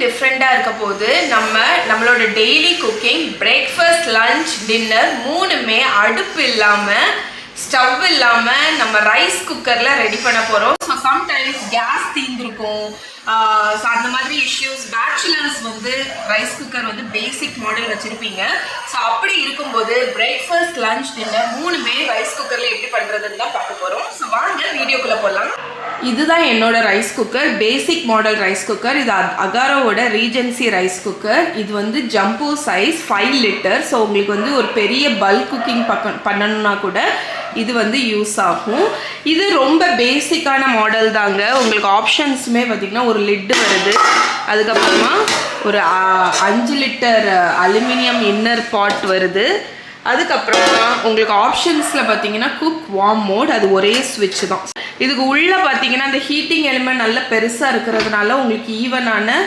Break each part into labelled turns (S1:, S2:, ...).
S1: டிஃப்ரெண்ட்டாக இருக்க போது நம்மளோட daily cooking breakfast lunch dinner மூணுமே அடுப்பு இல்லாமல் ஸ்டவ் இல்லாமல் நம்ம ரைஸ் குக்கரில் ரெடி பண்ண போகிறோம். ஸோ சம்டைம்ஸ் கேஸ் தீர்ந்துருக்கும். ஸோ அந்த மாதிரி இஷ்யூஸ் பேச்சுலர்ஸ் வந்து ரைஸ் குக்கர் வந்து பேசிக் மாடல் வச்சுருப்பீங்க. ஸோ அப்படி இருக்கும்போது பிரேக்ஃபாஸ்ட் லஞ்ச் டின்னர் மூணுமே ரைஸ் குக்கரில் எப்படி பண்ணுறதுன்னு தான் பார்க்க போகிறோம். ஸோ வாங்க வீடியோக்குள்ளே போகலாம். இதுதான் என்னோட rice cooker, basic model rice cooker. இது அகாரோவோட ரீஜென்சி ரைஸ் குக்கர். இது வந்து ஜம்போ சைஸ் 5 லிட்டர். ஸோ உங்களுக்கு வந்து ஒரு பெரிய பல்க் குக்கிங் பண்ணணும்னா கூட இது வந்து யூஸ் ஆகும். இது ரொம்ப பேசிக்கான மாடல் தாங்க. உங்களுக்கு ஆப்ஷன்ஸுமே பார்த்திங்கன்னா ஒரு லிட்டு வருது, அதுக்கப்புறமா ஒரு 5 லிட்டர் அலுமினியம் இன்னர் பாட் வருது, அதுக்கப்புறமா உங்களுக்கு ஆப்ஷன்ஸில் பார்த்தீங்கன்னா குக் வார்ம் மோட், அது ஒரே ஸ்விட்ச் தான். இதுக்கு உள்ளே பார்த்தீங்கன்னா அந்த ஹீட்டிங் எலிமெண்ட் நல்ல பெருசாக இருக்கிறதுனால உங்களுக்கு ஈவனான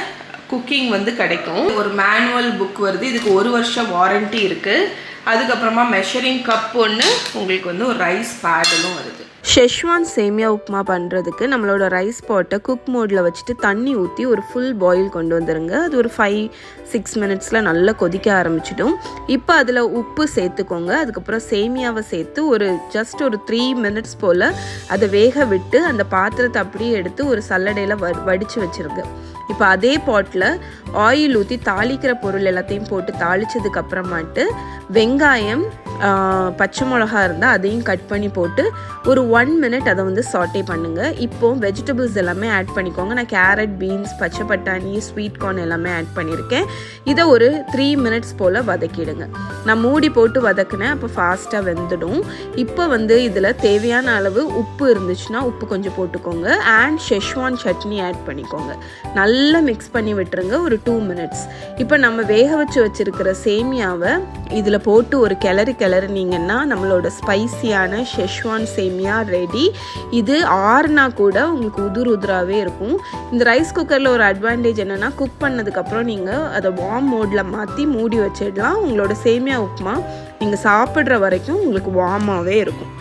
S1: குக்கிங் வந்து கிடைக்கும். ஒரு மேனுவல் புக் வருது, இதுக்கு 1 வருஷம் வாரண்ட்டி இருக்குது. அதுக்கப்புறமா மெஷரிங் கப் ஒன்று, உங்களுக்கு வந்து ஒரு ரைஸ் பேடலும் வருது. ஷெஷ்வான் சேமியா உப்புமா பண்ணுறதுக்கு நம்மளோட ரைஸ் பாட்டை குக் மோடில் வச்சுட்டு தண்ணி ஊற்றி ஒரு ஃபுல் பாயில் கொண்டு வந்துடுங்க. அது ஒரு 5-6 மினிட்ஸில் நல்லா கொதிக்க ஆரம்பிச்சிடும். இப்போ அதில் உப்பு சேர்த்துக்கோங்க. அதுக்கப்புறம் சேமியாவை சேர்த்து ஒரு 3 மினிட்ஸ் போல் அதை வேக விட்டு அந்த பாத்திரத்தை அப்படியே எடுத்து ஒரு சல்லடையில் வடித்து வச்சுருங்க. இப்போ அதே பாட்டில் ஆயில் ஊற்றி தாளிக்கிற பொருள் எல்லாத்தையும் போட்டு தாளித்ததுக்கு அப்புறமாட்டு வெங்காயம், பச்சை மிளகா இருந்தால் அதையும் கட் பண்ணி போட்டு ஒரு 1 மினிட் அதை வந்து சாட்டே பண்ணுங்கள். இப்போது வெஜிடபிள்ஸ் எல்லாமே ஆட் பண்ணிக்கோங்க. நான் கேரட், பீன்ஸ், பச்சை பட்டாணி, ஸ்வீட் கார்ன் எல்லாமே ஆட் பண்ணியிருக்கேன். இதை ஒரு 3 மினிட்ஸ் போல் வதக்கிடுங்க. நான் மூடி போட்டு வதக்கினேன், அப்போ ஃபாஸ்ட்டாக வெந்துடும். இப்போ வந்து இதில் தேவையான அளவு உப்பு இருந்துச்சுன்னா உப்பு கொஞ்சம் போட்டுக்கோங்க. அண்ட் ஷெஷ்வான் சட்னி ஆட் பண்ணிக்கோங்க. நல்லா மிக்ஸ் பண்ணி விட்டுருங்க ஒரு 2 மினிட்ஸ். இப்போ நம்ம வேக வச்சுருக்கிற சேமியாவை இதில் போட்டு ஒரு கிளறினீங்கன்னா நம்மளோட ஸ்பைசியான ஷெஷ்வான் சேமியா ரெடி. இது ஆறுனா கூட உங்களுக்கு உதிராகவே இருக்கும். இந்த ரைஸ் குக்கரில் ஒரு அட்வான்டேஜ் என்னென்னா, குக் பண்ணதுக்கப்புறம் நீங்கள் அதை வார்ம் மோடில் மாற்றி மூடி வச்சிடலாம். உங்களோட சேமியா உப்புமா நீங்கள் சாப்பிட்ற வரைக்கும் உங்களுக்கு வார்மாகவே இருக்கும்.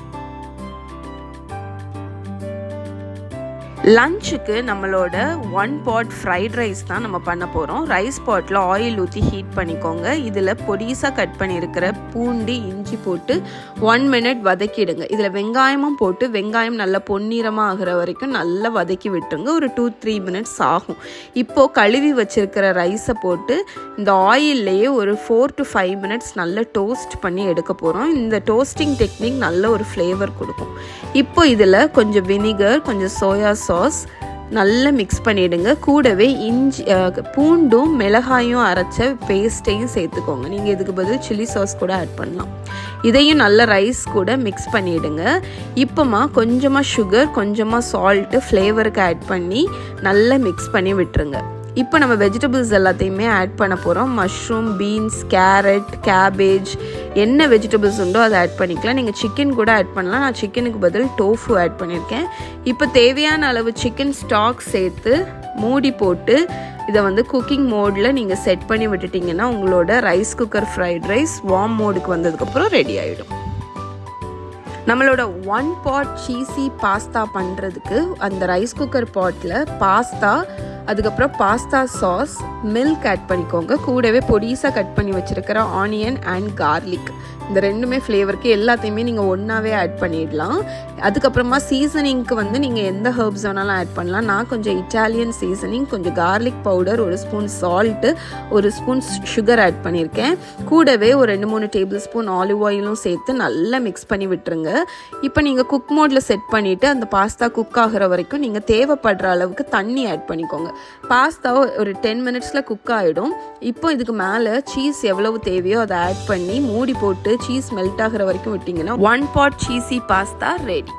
S1: லஞ்சுக்கு நம்மளோட 1 பாட் ஃப்ரைட் ரைஸ் தான் நம்ம பண்ண போகிறோம். ரைஸ் பாட்டில் ஆயில் ஊற்றி ஹீட் பண்ணிக்கோங்க. இதில் பொடிசாக கட் பண்ணியிருக்கிற பூண்டு, இஞ்சி போட்டு 1 மினிட் வதக்கிடுங்க. இதில் வெங்காயமும் போட்டு வெங்காயம் நல்லா பொன்னிறமாக ஆகிற வரைக்கும் நல்லா வதக்கி விட்டுருங்க. ஒரு 2-3 மினிட்ஸ் ஆகும். இப்போது கழுவி வச்சுருக்கிற ரைஸை போட்டு இந்த ஆயில்லையே ஒரு 4 to 5 மினிட்ஸ் நல்லா டோஸ்ட் பண்ணி எடுக்க போகிறோம். இந்த டோஸ்டிங் டெக்னிக் நல்ல ஒரு ஃப்ளேவர் கொடுக்கும். இப்போ இதில் கொஞ்சம் வினிகர், கொஞ்சம் சோயா சாஸ் நல்லா மிக்ஸ் பண்ணிவிடுங்க. கூடவே பூண்டும் மிளகாயும் அரைச்ச பேஸ்ட்டையும் சேர்த்துக்கோங்க. நீங்கள் இதுக்கு பதில் சில்லி சாஸ் கூட ஆட் பண்ணலாம். இதையும் நல்ல ரைஸ் கூட மிக்ஸ் பண்ணிவிடுங்க. இப்போமா கொஞ்சமாக சுகர், கொஞ்சமாக சால்ட்டு ஃப்ளேவருக்கு ஆட் பண்ணி நல்லா மிக்ஸ் பண்ணி விட்டுருங்க. இப்போ நம்ம வெஜிடபிள்ஸ் எல்லாத்தையுமே ஆட் பண்ண போகிறோம். மஷ்ரூம், பீன்ஸ், கேரட், கேபேஜ், என்ன வெஜிடபிள்ஸ் உண்டோ அதை ஆட் பண்ணிக்கலாம். நீங்கள் சிக்கன் கூட ஆட் பண்ணலாம். நான் சிக்கனுக்கு பதில் டோஃபு ஆட் பண்ணியிருக்கேன். இப்போ தேவையான அளவு சிக்கன் ஸ்டாக் சேர்த்து மூடி போட்டு இதை வந்து குக்கிங் மோடில் நீங்கள் செட் பண்ணி விட்டுட்டிங்கன்னா உங்களோட rice cooker fried rice warm மோடுக்கு வந்ததுக்கப்புறம் ரெடி ஆகிடும். நம்மளோட 1 பாட் சீஸி பாஸ்தா பண்ணுறதுக்கு அந்த ரைஸ் குக்கர் பாட்டில் பாஸ்தா, அதுக்கப்புறம் பாஸ்தா சாஸ், மில்க் ஆட் பண்ணிக்கோங்க. கூடவே பொடிசாக கட் பண்ணி வச்சுருக்கிற ஆனியன் அண்ட் கார்லிக், இந்த ரெண்டுமே ஃப்ளேவருக்கு எல்லாத்தையுமே நீங்கள் ஒன்றாவே ஆட் பண்ணிடலாம். அதுக்கப்புறமா சீசனிங்க்கு வந்து நீங்கள் எந்த ஹர்ப்ஸ் வேணாலும் ஆட் பண்ணலாம். நான் கொஞ்சம் இட்டாலியன் சீசனிங், கொஞ்சம் garlic powder, 1 spoon salt, 1 spoon sugar add பண்ணியிருக்கேன். கூடவே ஒரு 2-3 டேபிள் ஸ்பூன் ஆலிவ் ஆயிலும் சேர்த்து நல்லா மிக்ஸ் பண்ணி விட்டுருங்க. இப்போ நீங்கள் குக் மோடில் செட் பண்ணிவிட்டு அந்த பாஸ்தா குக் ஆகிற வரைக்கும் நீங்கள் தேவைப்படுற அளவுக்கு தண்ணி ஆட் பண்ணிக்கோங்க. பாஸ்தா ஒரு 10 மினிட்ஸில் குக் ஆகிடும். இப்போ இதுக்கு மேலே சீஸ் எவ்வளவு தேவையோ அதை ஆட் பண்ணி மூடி போட்டு சீஸ் மெல்ட் ஆகிற வரைக்கும் விட்டிங்கன்னா 1 பாட் சீஸி பாஸ்தா ரெடி.